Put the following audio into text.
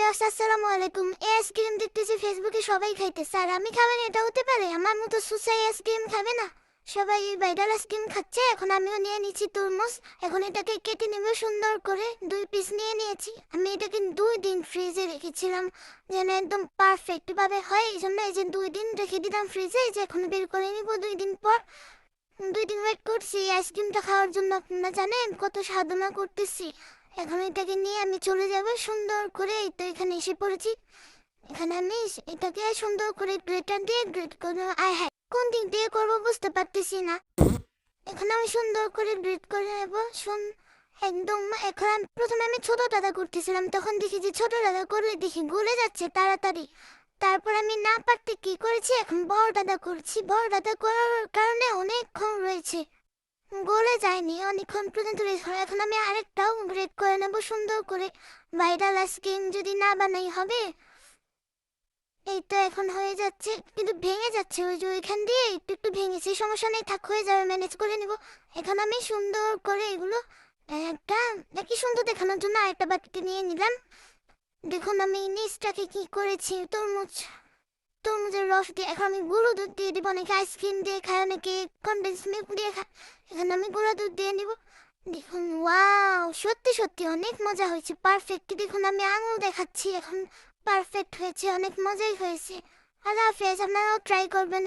Viewers আসসালামু আলাইকুম। এই আইসক্রিম দেখতেছি ফেসবুকে সবাই খাইতেছে, আর আমি খাবেন এটা হতে পারে? আমার মতো সুসাই আইসক্রিম খাবে না। সবাই এই ভাইরাল আইসক্রিম খাচ্ছে, এখন আমিও নিয়ে নিচ্ছি তরমুজ। এখন এটাকে কেটে নেব সুন্দর করে, 2 পিস নিয়ে নিয়েছি। আমি এটাকে 2 দিন ফ্রিজে রেখেছিলাম যেন একদম পারফেক্ট ভাবে হয়, এই জন্য এই যে 2 দিন রেখে দিলাম ফ্রিজে। এই যে এখন বের করে নিব 2 দিন পর। 2 দিন ওয়েট করছি এই আইসক্রিমটা খাওয়ার জন্য। আপনারা জানেন কত সাধনা করতেছি। এখন এটাকে নিয়ে আমি চলে যাব সুন্দর করে। এই তো এখানে এসে পড়েছি। এখানে আমি এটাকে সুন্দর করে গ্রেটার দিয়ে গ্রেট করে, আয় হ্যাঁ কোন দিক দিয়ে করবো বুঝতে পারতেছি না। এখন আমি সুন্দর করে গ্রেট করে নেব। একদম। এখন প্রথমে আমি ছোট দাদা করতেছিলাম, তখন দেখি যে ছোট দাদা করলে দেখি গলে যাচ্ছে তাড়াতাড়ি। তারপর আমি না পারতে কি করেছি, এখন বড় দাদা করছি। বড় দাদা করার কারণে অনেকক্ষণ রয়েছে, গলে যায়নি, অনেকক্ষণ পর্যন্ত রয়েছে। এখন আমি আরেকটাও গ্রেট করে নেব সুন্দর করে। ভাইরাল আইসক্রিম যদি না বানাই হবে। এই তো এখন হয়ে যাচ্ছে, কিন্তু ভেঙে যাচ্ছে, ওই যে ওইখান দিয়ে একটু একটু ভেঙেছে। সমস্যা নেই, থাক, হয়ে যাবে, ম্যানেজ করে নিব। এখন আমি সুন্দর করে এগুলো একটা একই সুন্দর দেখানোর জন্য আরেকটা বাটিতে নিয়ে নিলাম। দেখুন আমি নিচটাকে কি করেছি, তরমুজের রস দিয়ে। এখন আমি গুঁড়ো দুধ দিয়ে দিব, অনেকে আইসক্রিম দিয়ে খায়, অনেকে কনডেন্স মিল্ক দিয়ে খায়। এখন আমি গুঁড়ো দুধ দিয়ে নিব। দেখুন ওয়াও, সত্যি সত্যি অনেক মজা হয়েছে, পারফেক্ট। দেখুন আমি আঙুল দেখাচ্ছি, এখন পারফেক্ট হয়েছে, অনেক মজাই হয়েছে। আল্লাহ হাফেজ, আপনারাও ট্রাই করবেন।